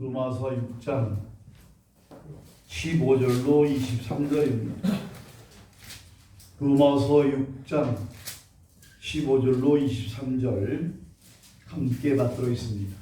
로마서 6장 15절로 23절입니다. 로마서 6장 15절로 23절 함께 받도록 있습니다.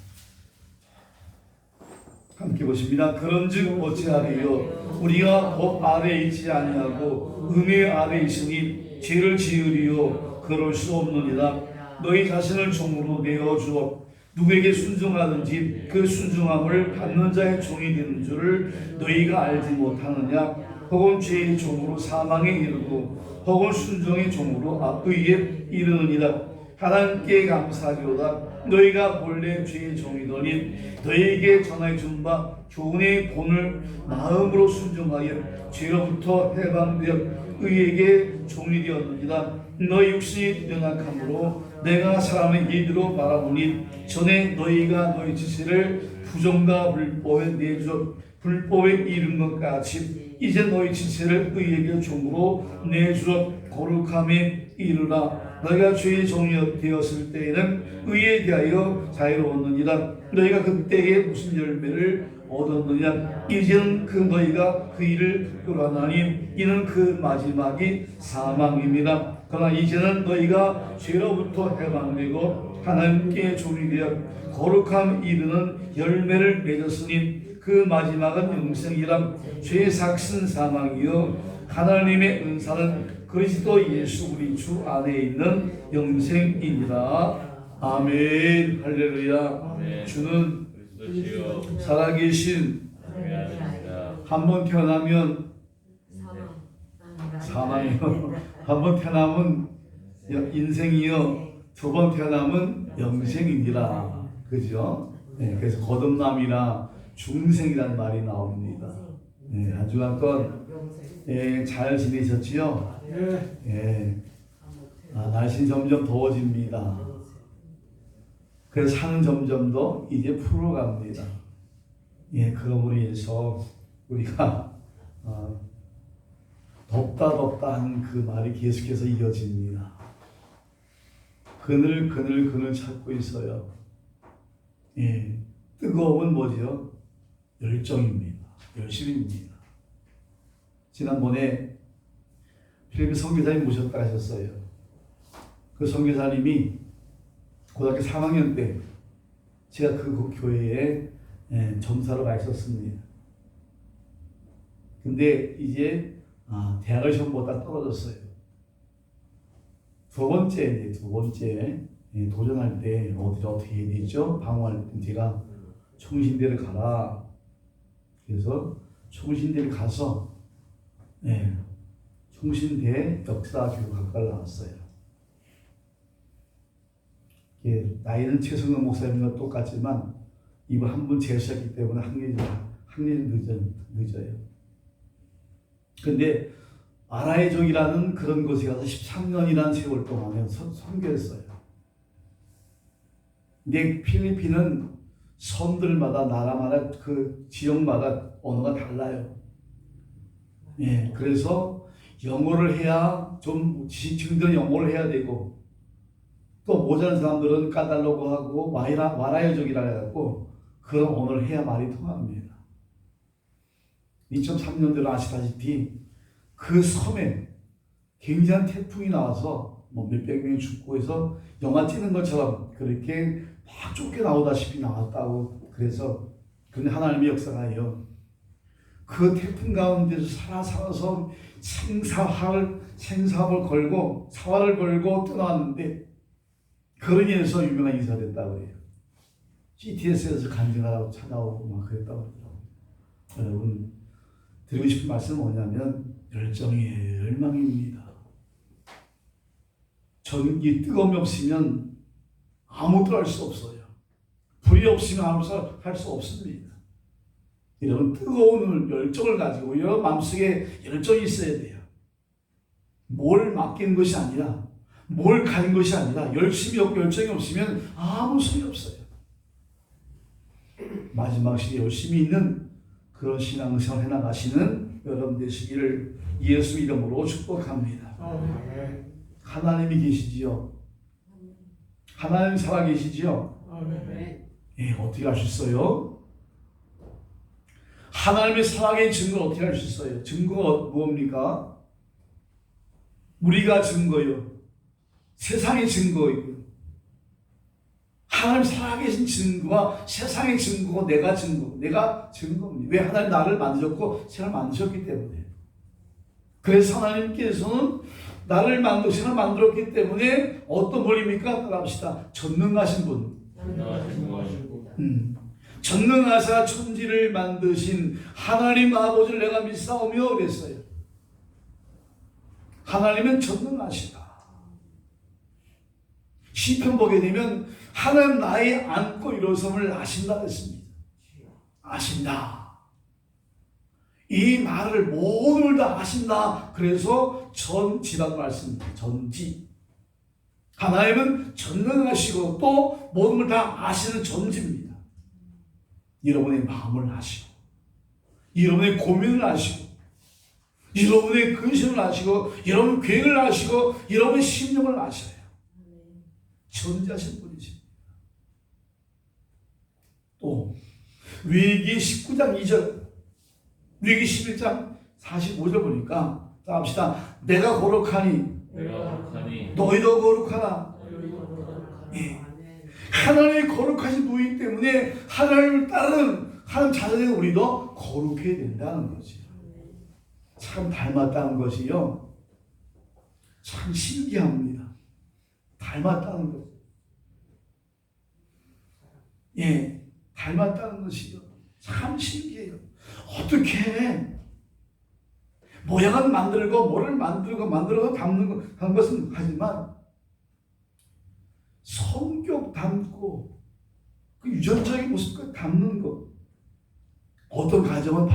함께 보십니다. 그런즉 어찌하리요 우리가 법 아래에 있지 아니하고 은혜 아래에 있으니 죄를 지으리요 그럴 수 없느니라. 너희 자신을 종으로 내어주어 누구에게 순종하든지 그 순종함을 받는 자의 종이 되는 줄을 너희가 알지 못하느냐. 혹은 죄의 종으로 사망에 이르고 혹은 순종의 종으로 의에 이르느니라. 하나님께 감사하리로다. 너희가 본래 죄의 종이더니 너희에게 전하여 준 바 교훈의 본을 마음으로 순종하여 죄로부터 해방되어 의에게 종이 되었느니라. 너희 육신이 연약함으로 내가 사람의 예대로 말하노니 전에 너희가 너희 지체를 부정과 불법에 내줘 불법에 이른 것 같이 이제 너희 지체를 의에게 종으로 내주어 거룩함에 이르라. 너희가 죄의 종이 되었을 때에는 의에 대하여 자유로웠느니라. 너희가 그때에 무슨 열매를 얻었느냐. 이제는 너희가 그 일을 끌어나니 이는 그 마지막이 사망입니다. 그러나 이제는 너희가 죄로부터 해방되고 하나님께 종이 되어 거룩함 이르는 열매를 맺었으니 그 마지막은 영생이라. 죄의 삭은 사망이요 하나님의 은사는 그리스도 예수 우리 주 안에 있는 영생이니라. 아멘. 할렐루야. 아멘. 주는 살아계신. 한 번 태어나면 사망이요, 한 번 태어나면 인생이요, 두 번 태어나면 영생이니라. 그죠? 네, 그래서 거듭남이나 중생이라는 말이 나옵니다. 네, 한 주간 동안 잘 지내셨지요? 네. 날씨는 점점 더워집니다. 그래서 산은 점점 더 이제 풀어갑니다. 예, 그러므로 인해서 우리가 덥다 하는 그 말이 계속해서 이어집니다. 그늘 찾고 있어요. 예, 뜨거움은 뭐지요? 열정입니다. 열심입니다. 지난번에 필리핀 선교사님 모셨다 하셨어요. 그 선교사님이 고등학교 3학년 때 제가 그 교회에 점사로 가 있었습니다. 근데 이제 대학을 시험 보다 떨어졌어요. 두 번째 도전할 때 어떻게 해야 되죠? 방황할 때 제가 총신대를 가라. 그래서 총신대를 가서 총신대 역사교육학과를 나왔어요. 나이는 최성근 목사님과 똑같지만 이번 한 번 재수했기 때문에 학년이 늦어요. 근데 아라이족이라는 그런 곳에 가서 13년이라는 세월 동안 선교했어요. 근데 필리핀은 섬들마다 나라마다 그 지역마다 언어가 달라요. 예, 그래서 영어를 해야 좀 지식층들은 영어를 해야 되고 또 모자란 사람들은 까달로고 하고 와라이족이라 해갖고 그런 언어를 해야 말이 통합니다. 2003년도로 아시다시피 그 섬에 굉장한 태풍이 나와서 몇백 명이 죽고 해서 영화 찍는 것처럼 그렇게 막 쫓겨나오다시피 나왔다고. 그래서 근데 하나님의 역사가요, 그 태풍 가운데서 살아서 생사를 걸고 사활을 걸고 떠나왔는데 그런 일에서 유명한 인사가 됐다고 해요. CTS에서 간증하라고 찾아오고 막 그랬다고 하더라고요. 여러분, 드리고 싶은 말씀은 뭐냐면 열정이에요. 열망입니다. 전기 뜨거움이 없으면 아무것도 할 수 없어요. 불이 없으면 아무것도 할 수 없습니다. 여러분, 뜨거운 열정을 가지고 여러분 마음속에 열정이 있어야 돼요. 뭘 맡긴 것이 아니라, 뭘 가진 것이 아니라 열심이 없고 열정이 없으면 아무 소용이 없어요. 마지막 시대에 열심히 있는 그런 신앙생활 해나가시는 여러분 되시기를 예수 이름으로 축복합니다. 하나님이 계시지요? 하나님 살아계시지요? 예, 어떻게 하셨어요? 하나님의 사랑의 증거를 어떻게 할 수 있어요? 증거가 뭡니까? 우리가 증거요. 세상의 증거이고요. 하나님 살아계신 증거와 세상의 증거고 내가 증거입니다. 왜? 하나님 나를 만드셨고 세상을 만드셨기 때문에. 그래서 하나님께서는 나를 세상을 만들었기 때문에 어떤 분입니까? 따라합시다. 전능하신 분. 전능하사 천지를 만드신 하나님 아버지를 내가 믿사오며 그랬어요. 하나님은 전능하시다. 시편 보게 되면 하나님 나의 안고 일어섬을 아신다 했습니다. 아신다. 이 말을 모든 걸 다 아신다. 그래서 전지라고 말씀입니다. 전지. 하나님은 전능하시고 또 모든 걸 다 아시는 전지입니다. 여러분의 마음을 아시고 여러분의 고민을 아시고 여러분의 근심을 아시고 여러분 계획을 아시고 여러분의 심령을 아셔요. 전지하신 분이십니다. 또 위기 19장 2절 위기 11장 45절 보니까 합시다. 내가 거룩하니 너희도 거룩하라. 예. 하나님의 거룩하신 분이기 때문에 하나님을 따르는 하나님 자녀된 우리도 거룩해야 된다는 거지. 참 닮았다는 것이요. 참 신기합니다. 닮았다는 것. 예, 닮았다는 것이요. 참 신기해요. 어떻게 모양은 만들고 뭐를 만들고 담는 것은 하지만 성격 담고 그 유전적인 모습을 담는 것. 어떤 가정은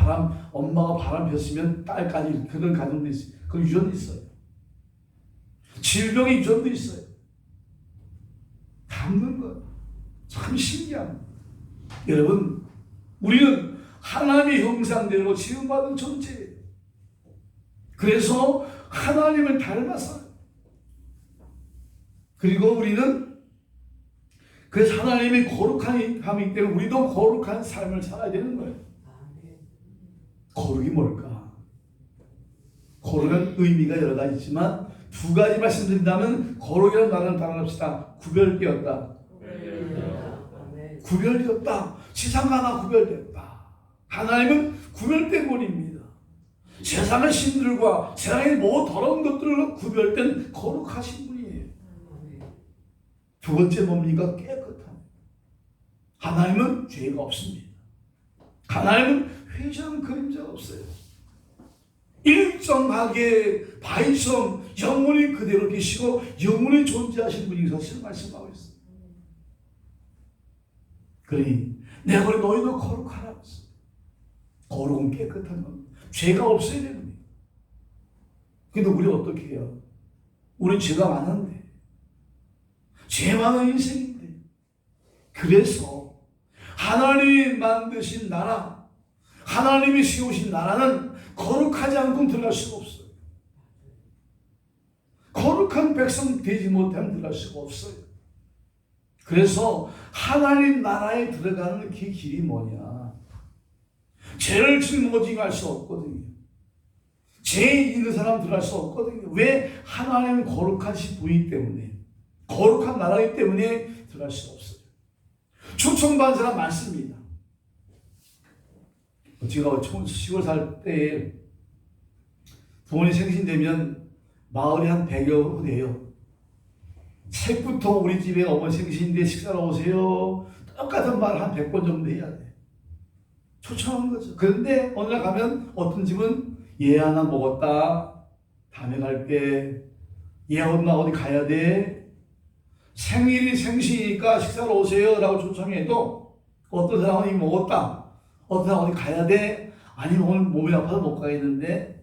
엄마가 바람 폈으면 딸까지 그런 가정도 있어요. 그 유전도 있어요. 질병의 유전도 있어요. 담는 것. 참 신기합니다. 여러분, 우리는 하나님의 형상대로 지음받은 존재예요. 그래서 하나님을 닮았어요. 그리고 우리는 그래서 하나님이 거룩함이기 때문에 우리도 거룩한 삶을 살아야 되는 거예요. 거룩이 뭘까? 거룩은 의미가 여러 가지 있지만 두 가지 말씀드린다면 거룩이라는 단어를 따라합시다. 구별되었다. 구별되었다. 세상과 하나 구별되었다. 하나님은 구별된 분입니다. 세상의 신들과 세상의 모든 더러운 것들로 구별된 거룩하신 분이에요. 두 번째 뭡니까? 깨끗함. 하나님은 죄가 없습니다. 하나님은 회개하는 그림자가 없어요. 일정하게 바이섬 영원히 그대로 계시고 영원히 존재하신 분이 사실 말씀하고 있어요. 그러니 내가 그래 너희도 거룩하라. 거룩은 깨끗한 겁니다. 죄가 없어야 됩니다. 근데 우리 어떻게 해요? 우리 죄가 많은데 죄 많은 인생인데 그래서 하나님이 만드신 나라 하나님이 세우신 나라는 거룩하지 않고 들어갈 수가 없어요. 거룩한 백성 되지 못하면 들어갈 수가 없어요. 그래서 하나님 나라에 들어가는 그 길이 뭐냐? 죄를 짊어지고 할 수 없거든요. 죄 있는 사람 들어갈 수 없거든요. 왜? 하나님은 거룩하신 분이기 때문에 거룩한 나라이기 때문에 들어갈 수 없어요. 초청받은 사람 많습니다. 제가 시골 살 때 부모님 생신되면 마을이 한 100여 돼요. 책부터 우리 집에 어머니 생신인데 식사로 오세요. 똑같은 말 한 100번 정도 해야 돼. 초청한 거죠. 그런데 어느 날 가면 어떤 집은 얘 하나 먹었다. 다음에 갈게. 얘 엄마 어디 가야 돼. 생일이 생신이니까 식사로 오세요 라고 초청해도 어떤 사람은 이미 먹었다. 어떤 사람은 어디 가야 돼. 아니면 오늘 몸이 아파서 못 가겠는데.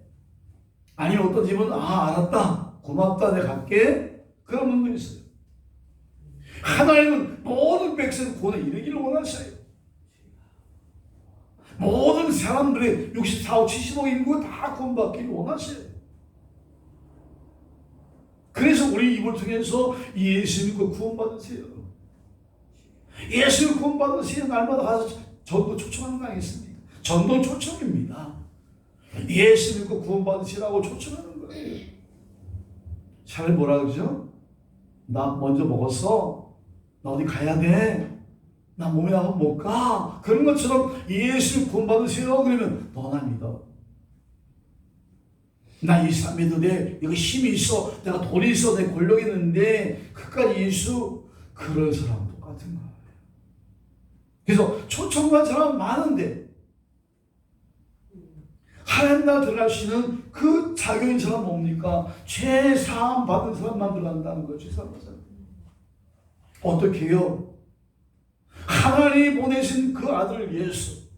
아니면 어떤 집은 알았다. 고맙다. 내가 갈게. 그런 분도 있어요. 하나님은 모든 백성을 구원에 이르기를 원하셔요. 모든 사람들의 64억, 70억 인구가 다 구원받기를 원하셔요. 그래서 우리 입을 통해서 예수 믿고 구원받으세요. 예수 구원받으세요. 날마다 가서 저도 초청하는 거 아니겠습니까? 전도 초청입니다. 예수 믿고 구원받으시라고 초청하는 거예요. 차라리 뭐라 그러죠? 나 먼저 먹었어. 나 어디 가야 돼. 나 몸에 나가면 못 가. 그런 것처럼 예수 구원받으세요. 그러면 너나 믿어. 나 예수 안 믿어도 돼. 여기 힘이 있어. 내가 돈이 있어. 내 권력이 있는데 끝까지 예수. 그런 사람 똑같은 거예요. 그래서 초청받은 사람 많은데 하나님 나라 들어갈 수 있는 그 자격인 사람 뭡니까? 죄 사함 받은 사람만 들어간다는 거죠. 죄 사함 받은 사람. 어떻게 해요? 하나님이 보내신 그 아들 예수,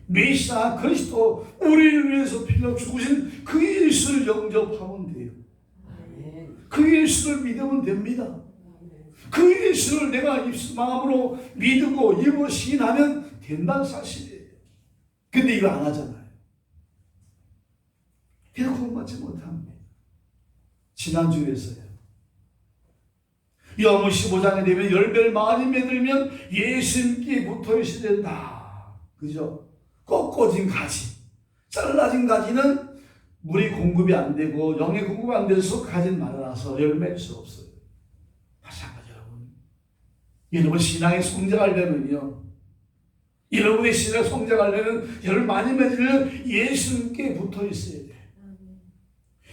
메시아 그리스도, 우리를 위해서 필요 죽으신 그 예수를 영접하면 돼요. 그 예수를 믿으면 됩니다. 그 예수를 내가 마음으로 믿고 입으로 시인하면 된다는 사실이에요. 근데 이거 안 하잖아요. 그래서 구원받지 못합니다. 지난주에서요. 요한복음 15장에 되면 열매를 많이 맺으면 예수님께 붙어 있어야 된다. 그죠? 꺾어진 가지, 잘라진 가지는 물이 공급이 안 되고 영의 공급이 안 돼서 가지는 말라서 열매일 수 없어요. 마찬가지 여러분 신앙의 성장하려면요, 여러분의 신앙의 성장하려면 열을 많이 맺으면 예수님께 붙어 있어야 돼요.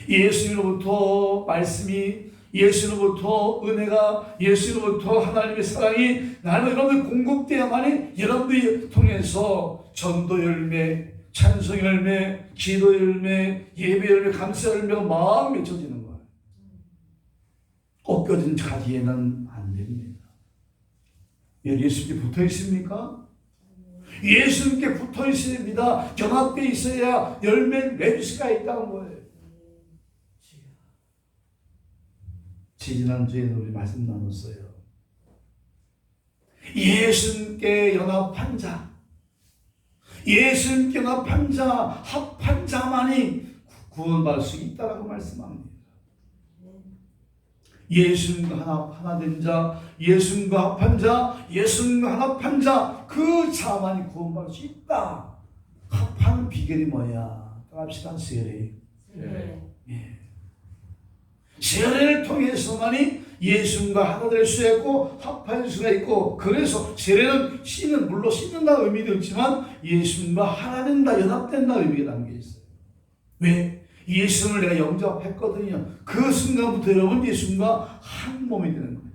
예수님으로부터 말씀이, 예수로부터 은혜가, 예수로부터 하나님의 사랑이 나는 여러분들 공급되어야만이 여러분들이 통해서 전도 열매, 찬송 열매, 기도 열매, 예배 열매, 감사 열매가 막 맺혀지는 거예요. 꺾여진 가지에는 안 됩니다. 예수님께 붙어 있습니까? 예수님께 붙어 있어야 됩니다. 연합되어 있어야 열매 맺을 수가 있다는 거예요. 지난주에는 우리 말씀 나눴어요. 예수님께 연합한 자, 예수님께 연합한 자, 합한 자만이 구원받을 수 있다라고 말씀합니다. 예수님과 하나 된 자, 예수님과 합한 자, 예수님과 연합한 자, 그 자만이 구원받을 수 있다. 합하는 비결이 뭐야? 합시다. 세례. 예. 세례를 통해서만이 예수님과 하나 될 수 있고 합할 수가 있고, 그래서 세례는 물론 씻는다 의미도 있지만 예수님과 하나 된다, 연합된다 의미가 담겨 있어요. 왜? 예수님을 내가 영접했거든요. 그 순간부터 여러분 예수님과 한 몸이 되는 거예요.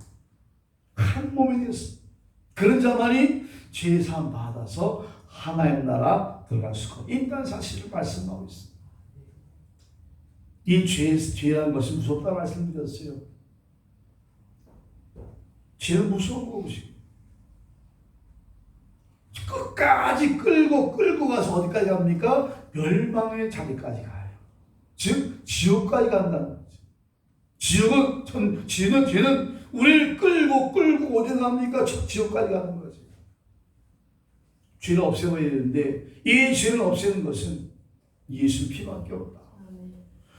한 몸이 됐어. 그런 자만이 죄 사함 받아서 하나의 나라 들어갈 수가 있다는 사실을 말씀하고 있습니다. 이 죄라는 것이 무섭다고 말씀드렸어요. 죄는 무서운 것이고 끝까지 끌고 가서 어디까지 갑니까? 멸망의 자리까지 가요. 즉 지옥까지 간다는 거죠. 죄는 우리를 끌고 어디 갑니까? 지옥까지 가는 거죠. 죄를 없애버려야 되는데 이 죄를 없애는 것은 예수 피밖에 없다.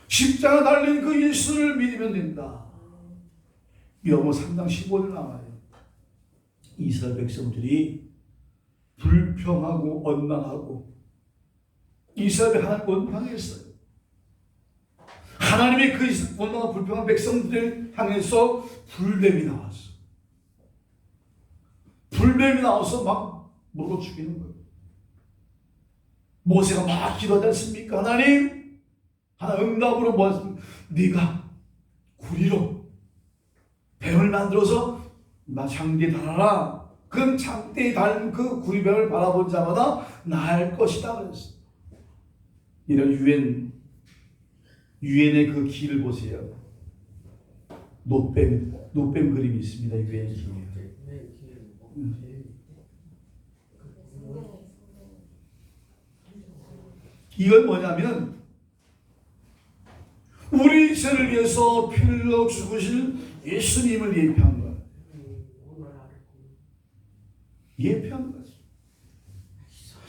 십자가 달린 그 예수를 믿으면 된다. 요한복음 3장 15절 나와요. 이스라엘 백성들이 불평하고 원망하고 이스라엘이 하나님 원망했어요. 하나님이 그 원망하고 불평한 백성들을 향해서 불뱀이 나왔어. 불뱀이 나와서 막 물어 죽이는 거예요. 모세가 막 기도하지 않습니까? 하나님, 하나 응답으로 뭐 네가 구리로 뱀을 만들어서 장대에 달아라. 그럼 장대에 달린 그 구리뱀을 바라본 자마다 나을 것이다 그랬어. 이런 유엔의 그 길을 보세요. 노뱀 그림이 있습니다. 유엔 길. 이건 뭐냐면 우리 죄를 위해서 피를 흘려 죽으실 예수님을 예표한 거예요. 예표한 거죠.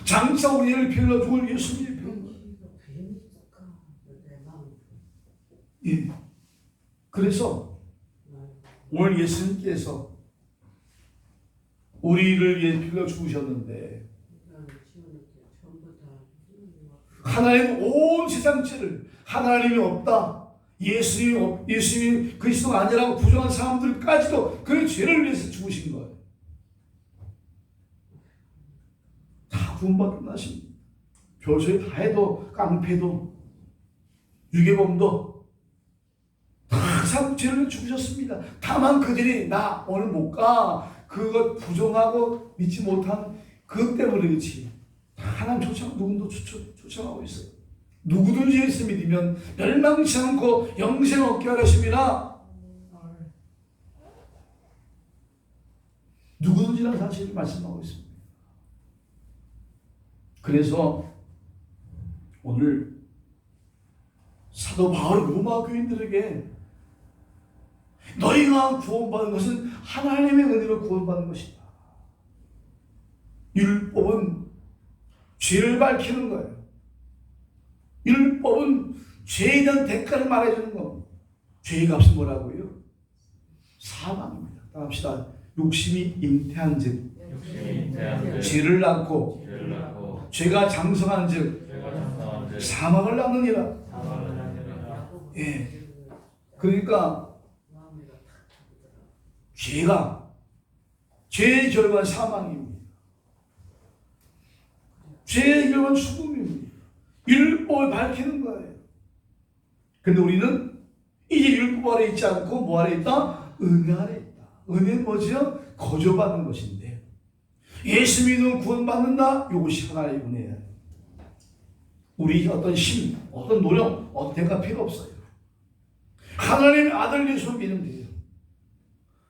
장차 우리를 피를 흘려 죽을 예수님 예표한 거예요. 예. 그래서 오늘 예수님께서 우리를 위해 피를 흘려 죽으셨는데 하나님 온 세상 죄를 하나님이 없다, 예수님이 그리스도가 아니라고 부정한 사람들까지도 그 죄를 위해서 죽으신 거예요. 다 구원받고 나십니다. 별소리 다 해도, 깡패도, 유괴범도 다 죄를 위해 죽으셨습니다. 다만 그들이 나 오늘 못 가, 그것 부정하고 믿지 못한 그것 때문에 그렇지. 하나님 누구도 초청하고 있어요. 누구든지 예수 믿으면 멸망치 않고 영생 얻게 하십니다. 누구든지라는 사실을 말씀하고 있습니다. 그래서 오늘 사도 바울 로마 교인들에게 너희가 구원받은 것은 하나님의 은혜로 구원받는 것이다. 율법은 죄를 밝히는 거예요. 율법은 죄에 대한 대가를 말해주는 거. 죄의 값은 뭐라고요? 사망입니다. 따라합시다. 욕심이 잉태한 즉 죄를 낳고 죄가 장성한 즉 사망을 낳느니라. 예. 그러니까 죄의 결과는 사망입니다. 죄의 결과는 죽음입니다. 율법을 밝히는 거예요. 근데 우리는 이제 율법 아래 있지 않고 뭐 아래 있다? 은혜 아래 있다. 은혜는 뭐죠? 거저받는 것인데 예수 믿으면 구원받는다? 이것이 하나의 은혜예요. 우리 어떤 힘, 어떤 노력, 어떤 대가 필요 없어요. 하나님의 아들 예수를 믿으면 돼요.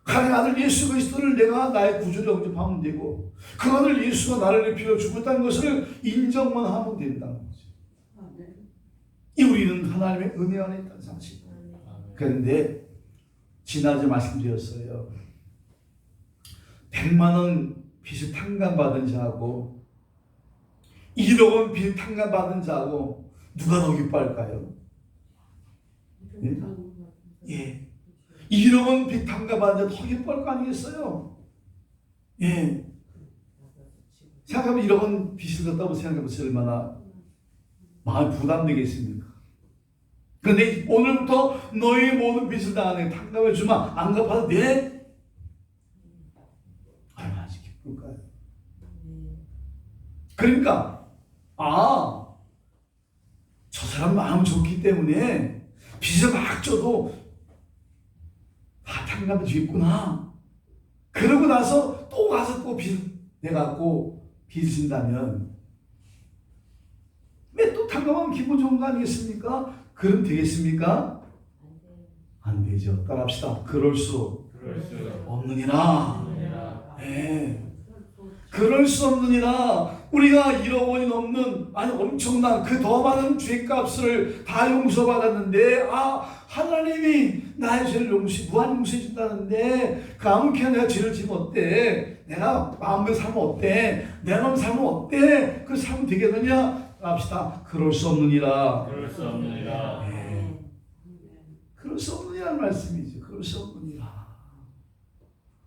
하나님의 아들 예수 그리스도를 내가 나의 구주로 영접하면 되고 그 아들 예수가 나를 위하여 죽었다는 것을 인정만 하면 된다는 거죠. 이 우리는 하나님의 은혜 안에 있다는 사실. 그런데 지난주에 말씀드렸어요. 100만 원 빚을 탕감받은 자하고 1억 원 빚을 탕감받은 자하고 누가 더 기뻐할까요? 예? 예. 1억 원 빚 탕감받은 자 더 기뻐할 거 아니겠어요? 예. 생각하면 1억 원 빚을 졌다고 생각해보세요. 얼마나 마음이 부담되겠습니까? 그런데 오늘부터 너의 모든 빚을 다 내가 탕감해 주마. 안 갚아도 돼? 얼마나 기쁠까요? 그러니까 저 사람 마음 좋기 때문에 빚을 막 줘도 다 탕감해 주겠구나. 그러고 나서 또 가서 또 빚을 내갖고 빚을 진다면 왜 또 탕감하면 기분 좋은 거 아니겠습니까? 그럼 되겠습니까? 안 되죠. 따라합시다. 그럴 수 없느니라. 네. 그럴 수 없느니라. 우리가 1억 원이 넘는 엄청난 그 더 많은 죄값을 다 용서받았는데 하나님이 나의 죄를 무한 용서해 준다는데 그 아무렇게나 내가 죄를 지면 어때? 내가 마음대로 살면 어때? 내 마음 살면 어때? 그 살면 되겠느냐? 합시다. 그럴 수 없느니라. 그럴 수 없느니라. 네. 그럴 수 없느니라는 말씀이죠. 그럴 수 없느니라.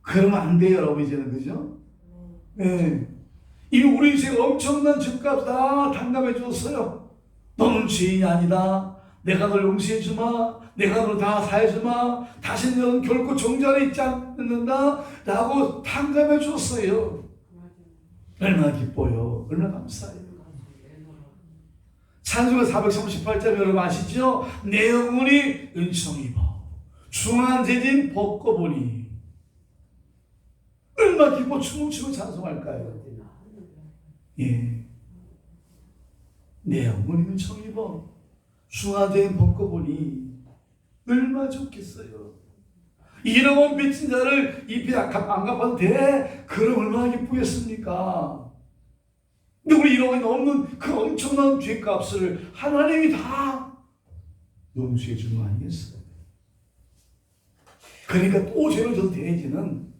그러면 안 돼요, 여러분 이제는 그죠? 네. 이미 우리 인생 엄청난 죄값 다 탕감해 줬어요. 너는 죄인이 아니다. 내가 널 용서해 주마. 내가 널 다 사해 주마. 다시 너는 결코 정죄에 있지 않는다. 라고 탕감해 줬어요. 얼마나 기뻐요. 얼마나 감사해요. 찬송가 438절 여러분 아시죠? 내 영혼이 은총 입어 중한 죄진 벗고보니 얼마나 기뻐 춤을 추고 찬송할까요? 예. 내 영혼이 은총 입어 중한 죄진 벗고보니 얼마나 좋겠어요. 1억 원 빚진 자를 이 빚 안 갚아도 돼? 그럼 얼마나 기쁘겠습니까? 근데 우리 1억 원이 넘는 그 엄청난 죄값을 하나님이 다 용서해 준 거 아니겠어요? 그러니까 또 죄를 져도 돼지는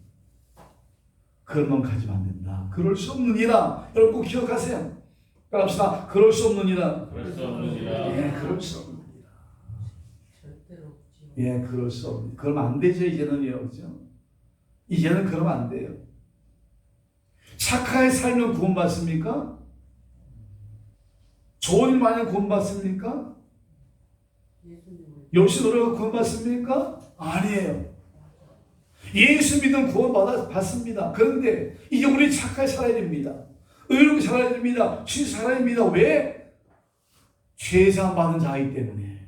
그런 놈 가지면 안 된다. 그럴 수 없느니라. 여러분 꼭 기억하세요. 갑시다. 그럴 수 없느니라. 그럴 수 없느니라. 예, 그럴 수 없느니라. 예, 그럴 수 없느니라. 그러면 안 되죠, 이제는요. 그죠? 이제는 그러면 안 돼요. 착하게 살면 구원받습니까? 좋은 일 많이 구원받습니까? 열심히 노력하고 구원받습니까? 아니에요. 예수 믿으면 구원받습니다. 그런데 이제 우리 착하게 살아야 됩니다. 의롭게 살아야 됩니다. 진실하게 살아야 됩니다. 왜? 죄사함 받은 자이기 때문에.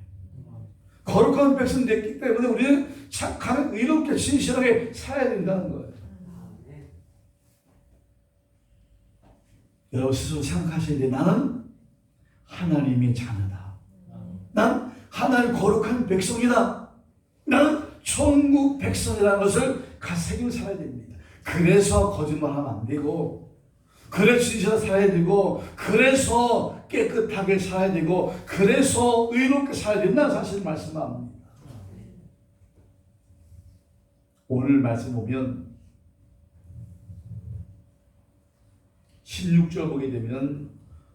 거룩한 백성 됐기 때문에 우리는 착하게 의롭게 진실하게 살아야 된다는 거예요. 여러분 스스로 생각하셔야 돼요. 나는 하나님의 자녀다. 난 하나님 거룩한 백성이다. 나는 천국 백성이라는 것을 가슴에 살아야 됩니다. 그래서 거짓말하면 안 되고, 그래서 진실하게 살아야 되고, 그래서 깨끗하게 살아야 되고, 그래서 의롭게 살아야 된다는 사실을 말씀합니다. 오늘 말씀 보면 16절 보게 되면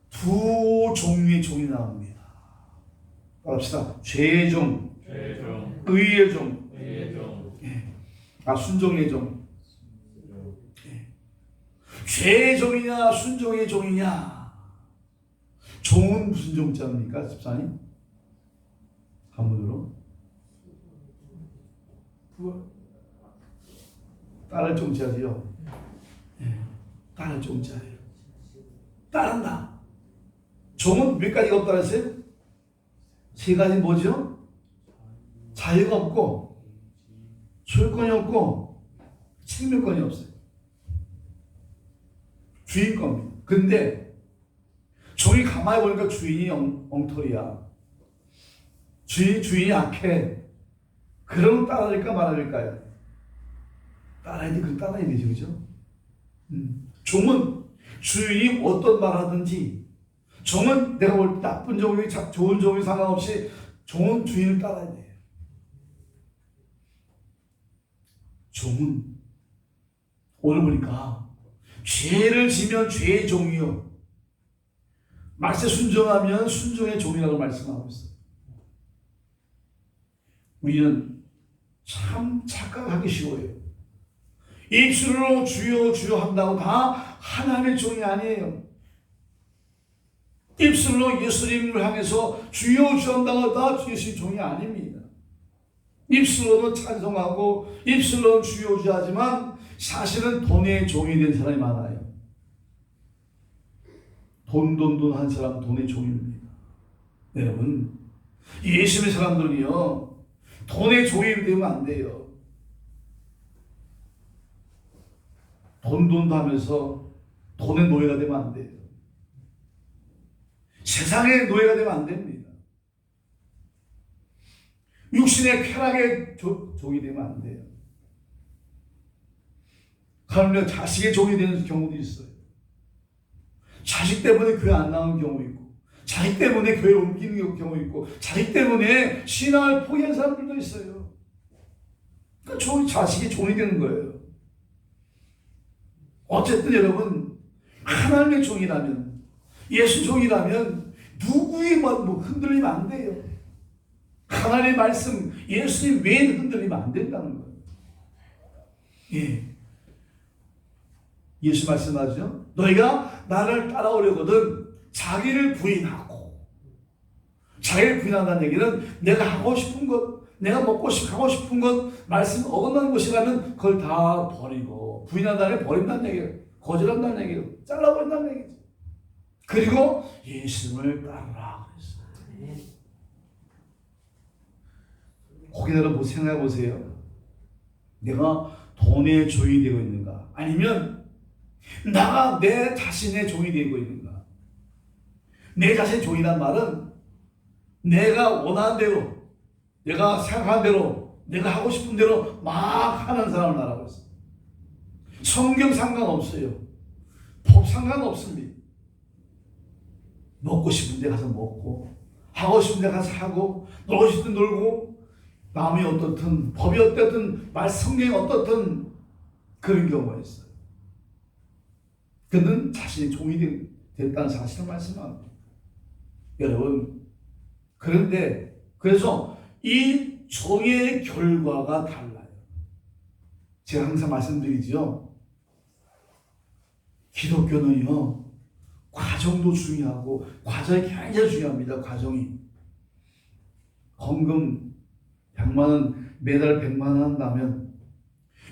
두 종류의 종이 나옵니다. 갑시다. 죄의 종, 의의 종, 순종의 종. 죄의 종이냐 순종의 종이냐. 종은 무슨 종자입니까, 집사님? 한문으로 따를 종자지요. 따를 종자예요. 따른다. 종은 몇 가지가 없다 그랬어요? 세 가지 뭐죠? 자유가 없고, 소유권이 없고, 생명권이 없어요. 주인 겁니다. 근데 종이 가만히 보니까 주인이 엉터리야. 주인이 악해. 그러면 따라할까 말할까요? 따라야 돼. 그럼 따라야 되죠. 그죠? 종은 주인이 어떤 말 하든지, 종은 내가 볼 때 나쁜 종이 좋은 종이 상관없이 종은 주인을 따라야 돼요. 종은 오늘 보니까 죄를 지면 죄의 종이요, 말세 순종하면 순종의 종이라고 말씀하고 있어요. 우리는 참 착각하기 쉬워요. 입술로 주여 주여 한다고 다 하나님의 종이 아니에요. 입술로 예수님을 향해서 주여 주여 한다고 다 예수님 종이 아닙니다. 입술로는 찬송하고 입술로는 주여 주여 하지만 사실은 돈의 종이 된 사람이 많아요. 돈 한 사람 돈의 종입니다. 여러분, 예수님의 사람들은요, 돈의 종이 되면 안 돼요. 돈 하면서 돈의 노예가 되면 안 돼요. 세상의 노예가 되면 안 됩니다. 육신의 쾌락의 종이 되면 안 돼요. 그러면 자식의 종이 되는 경우도 있어요. 자식 때문에 교회 안 나오는 경우 있고, 자식 때문에 교회 옮기는 경우 있고, 자식 때문에 신앙을 포기한 사람들도 있어요. 그러니까 자식이 종이 되는 거예요. 어쨌든 여러분, 하나님의 종이라면, 예수 종이라면 누구의 흔들리면 안 돼요. 하나님의 말씀, 예수님 외에는 흔들리면 안 된다는 거예요. 예. 예수 말씀하죠. 너희가 나를 따라오려거든 자기를 부인하고, 자기를 부인한다는 얘기는 내가 하고 싶은 것, 내가 먹고 하고 싶은 것, 말씀 어긋나는 것이라면 그걸 다 버리고, 부인한다는 게 버린다는 얘기예요. 거절한다는 얘기예요. 잘라버린다는 얘기죠. 그리고 예수님을 따르라 그랬어요. 혹시 여러분 생각해 보세요. 내가 돈의 종이 되고 있는가? 아니면 나가 내 자신의 종이 되고 있는가? 내 자신의 종이란 말은 내가 원하는 대로, 내가 생각하는 대로, 내가 하고 싶은 대로 막 하는 사람을 말하고 있어요. 성경 상관없어요. 법 상관없습니다. 먹고 싶은 데 가서 먹고, 하고 싶은 데 가서 하고, 놀고 싶은 데 놀고, 마음이 어떻든, 법이 어떻든, 성경이 어떻든 그런 경우가 있어요. 그는 자신이 종이 됐다는 사실을 말씀합니다. 여러분, 그런데 그래서 이 종의 결과가 달라요. 제가 항상 말씀드리죠. 기독교는요, 과정도 중요하고 과정이 굉장히 중요합니다. 과정이. 헌금 100만 원, 매달 100만 원 한다면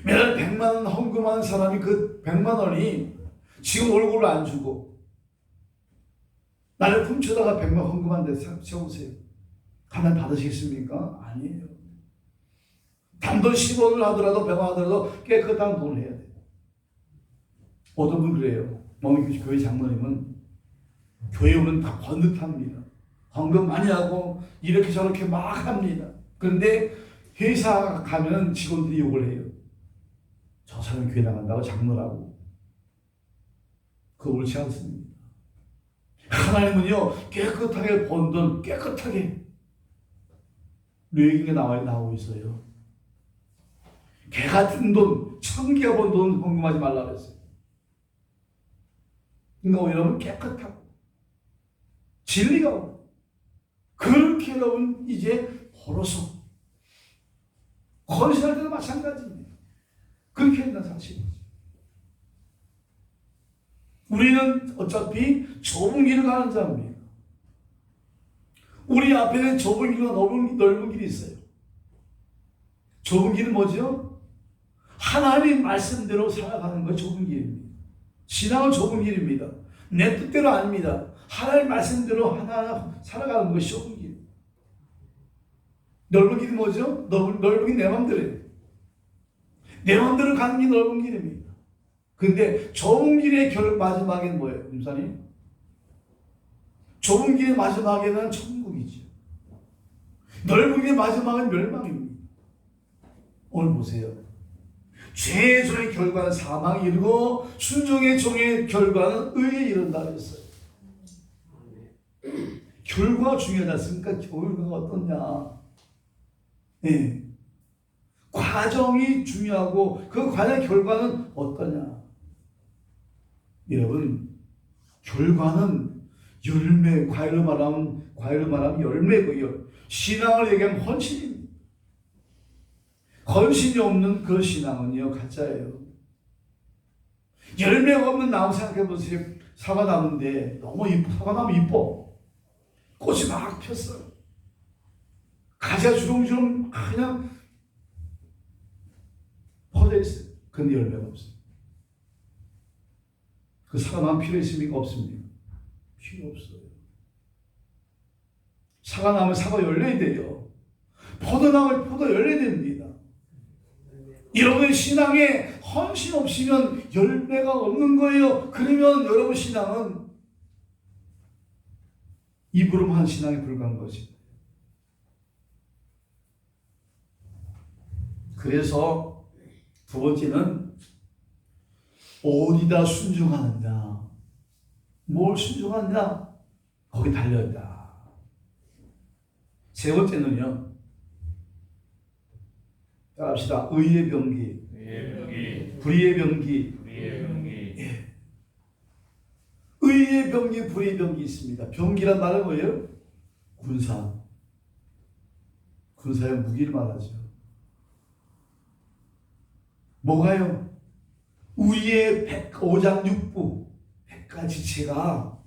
매달 100만 원 헌금하는 사람이 그 100만 원이 지금 월급을 안 주고 나를 훔쳐다가 100만 원 헌금한데 세우세요. 하나님 받으시겠습니까? 아니에요. 단돈 10원을 하더라도 100원 하더라도 깨끗한 돈을 해야 돼요. 어떤 분 그래요. 교회 장로님은 교회 오면 다 번듯합니다. 헌금 많이 하고 이렇게 저렇게 막 합니다. 그런데 회사 가면 직원들이 욕을 해요. 저 사람 교회 나간다고 장로라고. 그거 옳지 않습니다. 하나님은요 깨끗하게 번 돈 깨끗하게 뇌기에 나오고 있어요. 개 같은 돈 1000개가 번 돈 헌금하지 말라 그랬어요. 그러니까 여러분 깨끗하고 진리가 오고 그렇게 여러분 이제 벌어서 헌신할 때도 마찬가지입니다. 그렇게 한다는 사실이죠. 우리는 어차피 좁은 길을 가는 자입니다. 우리 앞에는 좁은 길과 넓은 길이 있어요. 좁은 길은 뭐죠? 하나님 말씀대로 살아가는 것이 좁은 길입니다. 신앙은 좁은 길입니다. 내 뜻대로 아닙니다. 하나님 말씀대로 하나하나 살아가는 것이 좁은 길. 넓은 길이 뭐죠? 넓은 게 내 맘대로예요. 내 맘대로 가는 게 넓은 길입니다. 근데 좁은 길의 마지막에는 뭐예요, 김사님? 좁은 길의 마지막에는 천국이죠. 넓은 길의 마지막은 멸망입니다. 오늘 보세요. 죄의 종의 결과는 사망에 이르고 순종의 종의 결과는 의에 이른다 그랬어요. 결과가 중요하지 않습니까? 결과가 어떠냐. 네. 과정이 중요하고 그 과정의 결과는 어떠냐. 여러분 결과는 열매, 과일로 말하면 열매고요. 신앙을 얘기하면 헌신입니다. 헌신이 없는 그 신앙은요 가짜예요. 열매가 없는 나무 생각해 보세요. 사과나무인데 너무 사과나무 이뻐. 꽃이 막 폈어요. 가지가 주렁주렁 그냥 퍼져 있어요. 근데 열매가 없어요. 그 사과나무 필요 있습니까? 없습니까? 필요 없어요. 사과나무 사과 열려야 돼요. 포도나무 포도 열려야 됩니다. 여러분 신앙에 헌신 없이면 열매가 없는 거예요. 그러면 여러분 신앙은 입으로만 신앙에 불과한 것입니다. 그래서 두 번째는 어디다 순종하느냐. 뭘 순종하느냐? 거기 달려있다. 세 번째는요. 따라합시다. 의의 병기, 불의의 병기. 예. 의의 병기, 불의의 병기 있습니다. 병기란 말은 뭐예요? 군사의 무기를 말하죠. 뭐가요? 우리의 5장 6부 100가지체가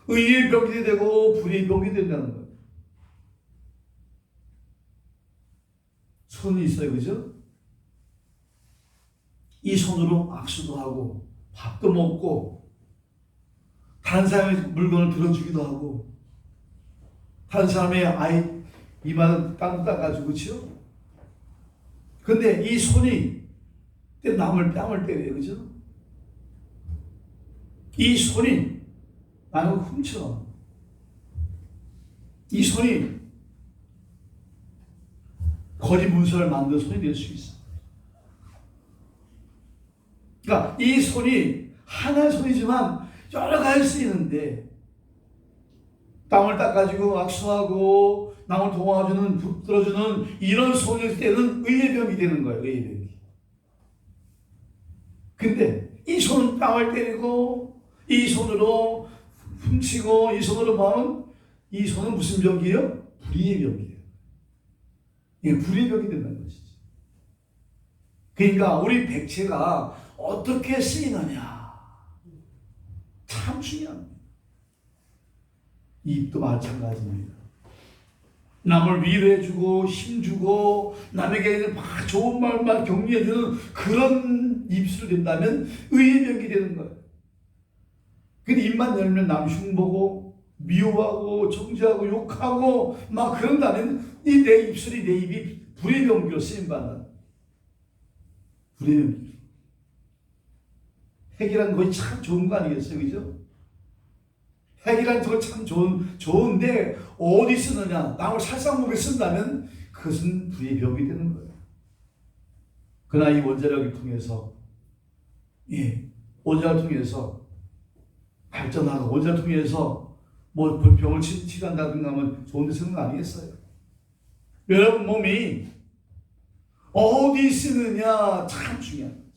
의의 병기 되고 불의의 병기 된다는 거예요. 손이 있어요, 그죠? 이 손으로 악수도 하고 밥도 먹고 다른 사람의 물건을 들어주기도 하고 다른 사람의 아이 이마는 땅 따가지고 그렇죠? 근데 이 손이 남을 뺨을 때려요, 그죠? 이 손이 나를 훔쳐. 이 손이 거짓 문서를 만든 손이 될 수 있어. 그러니까 이 손이 하나의 손이지만 여러 가지 쓰이는데 땀을 닦아주고 악수하고 남을 도와주는 붙들어주는 이런 손일 때는 의의 병이 되는 거예요. 의의 병이. 근데 이 손은 땀을 때리고 이 손으로 훔치고 이 손으로 보면 이 손은 무슨 병이에요? 불의의 병이에요. 이게 불의의 병이 된다는 것이지. 그러니까 우리 백체가 어떻게 쓰이느냐. 참 중요합니다. 입도 마찬가지입니다. 남을 위로해주고 힘주고 남에게 막 좋은 말만 격려해주는 그런 입술이 된다면 의의 병이 되는 거예요. 근데 입만 열면 남 흉보고 미워하고 정죄하고 욕하고 막 그런다면 이 내 입술이 내 입이 불의 병기로 쓰임받는 불의 병기. 핵이란 것이 참 좋은 거 아니겠어요? 그죠? 핵이란 거 참 좋은데 어디 쓰느냐? 남을 살상목에 쓴다면 그것은 불의 병이 되는 거예요. 그러나 이 원자력을 통해서 원자를 통해서 발전하고 원자를 통해서 뭐 병을 치료한다든가 하면 좋은 데 쓰는 거 아니겠어요? 여러분 몸이 어디 쓰느냐 참 중요한 거죠.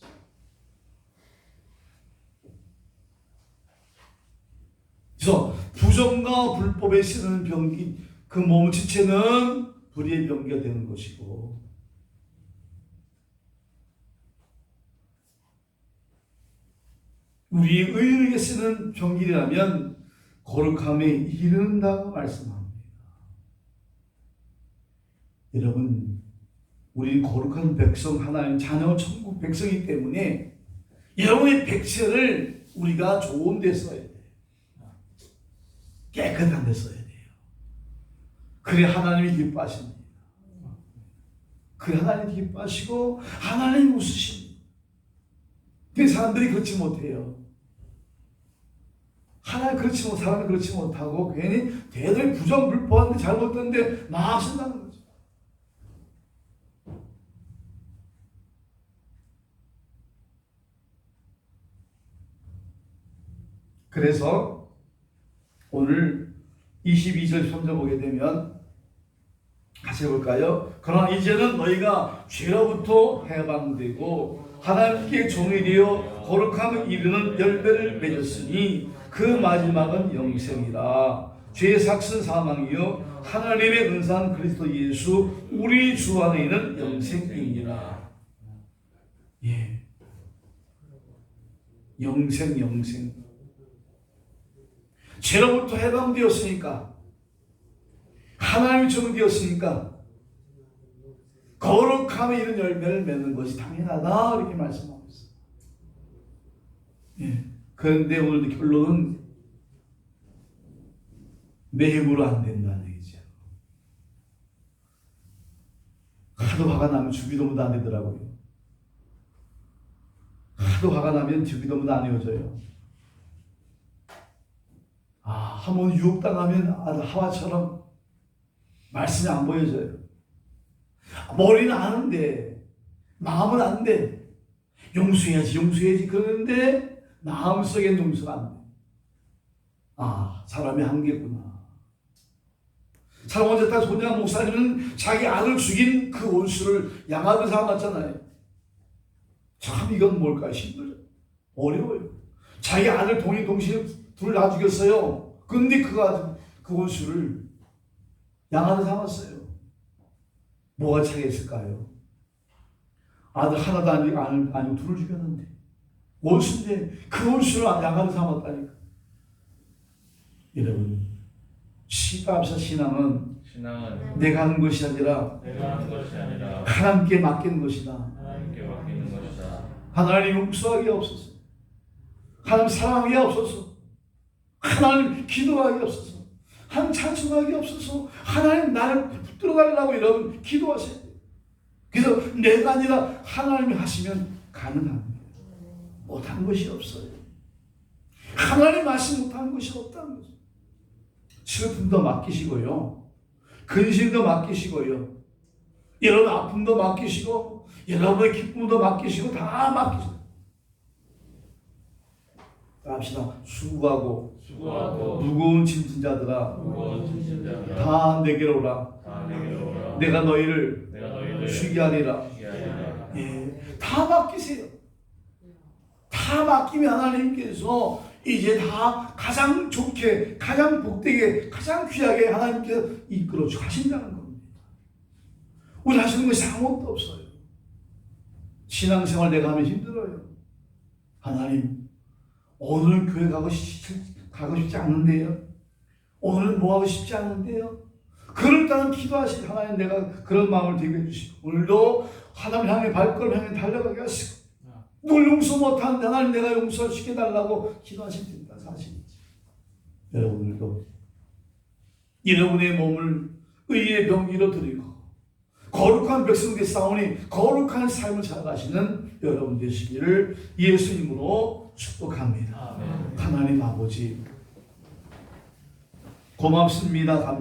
그래서 부정과 불법에 쓰는 병기, 그 몸 지체는 불의의 병기가 되는 것이고, 우리 의인에게 쓰는 병기라면 거룩함에 이른다고 말씀합니다. 여러분, 우리 거룩한 백성, 하나님 자녀 천국 백성이기 때문에 여러분의 백세를 우리가 좋은 데 써야 돼요. 깨끗한 데 써야 돼요. 그래 하나님이 기뻐하십니다. 그래 하나님이 기뻐하시고 하나님이 웃으십니다. 그 사람들이 그렇지 못해요. 하나님 그렇지 못, 사람이 그렇지 못하고 괜히 대들 부정불포한데 잘못됐는데 막 쓴다는 거죠. 그래서 오늘 22절 3절 보게 되면 같이 해볼까요? 그러나 이제는 너희가 죄로부터 해방되고 하나님께 종이 되어 거룩함을 이루는 열매를 맺었으니 그 마지막은 영생이라. 죄의 삭은 사망이요 하나님의 은사한 그리스도 예수 우리 주 안에 있는 영생이니라. 영생. 죄로부터 해방되었으니까, 하나님의 종이 되었으니까 거룩함에 이른 열매를 맺는 것이 당연하다 이렇게 말씀하고 있어요. 그런데 오늘 결론은 내 힘으로 안 된다는 얘기죠. 하도 화가 나면 주기도문도 안 되더라고요. 하도 화가 나면 주기도문도 안 외워져요. 한번 유혹당하면 하와처럼 말씀이 안 보여져요. 머리는 아는데 마음은 안 돼. 용서해야지 그러는데 마음속엔 용서가 안 돼. 사람이 한계구나. 사람 언제 딱 손양 목사님은 자기 아들 죽인 그 원수를 양아들 삼았잖아요. 참 이건 뭘까 힘들어요. 어려워요. 자기 아들 동시에 둘 다 죽였어요. 근데 그 원수를 양아들 삼았어요. 뭐가 차이했을까요? 아들 하나도 아니고 둘을 죽였는데 원수인데 그 원수를 양아들 삼았다니까. 여러분, 신앙은 내가 하는 것이 아니라 하나님께 맡기는 것이다. 하나님 용서하기 없어서, 하나님 사랑하기 없어서, 하나님 기도하기 없어서, 하나님 찬송하기 없어서, 하나님 나를 붙들어 달라고 여러분 기도하세요. 그래서 내가 아니라 하나님이 하시면 가능합니다. 못한 것이 없어요. 하나님 하시 못한 것이 없다는 거죠. 슬픔도 맡기시고요, 근심도 맡기시고요, 여러분 아픔도 맡기시고, 여러분의 기쁨도 맡기시고, 다 맡기시고. 합시다. 수고하고 무거운 짐진 자들아 다 내게로 오라. 내가 너희를 쉬게 하리라. 다 맡기세요. 다 맡기면 하나님께서 이제 다 가장 좋게, 가장 복되게, 가장 귀하게 하나님께서 이끌어 가신다는 겁니다. 우리 하시는 것이 아무것도 없어요. 신앙생활 내가 하면 힘들어요. 하나님 오늘은 교회 가고 싶지 않은데요. 오늘은 뭐하고 싶지 않은데요. 그럴 때는 기도하신 하나님, 내가 그런 마음을 되게 해주시고 오늘도 하나님 향해 발걸음 향해 달려가게 하시고 누굴 용서 못하는데 하나님 내가 용서시켜달라고 기도하시면 된다 사실이지. 여러분들도 여러분의 몸을 의의 병기로 드리고 거룩한 백성에게 싸우니 거룩한 삶을 살아가시는 여러분 되시기를 예수님으로 축복합니다. 아멘. 하나님 아버지 고맙습니다.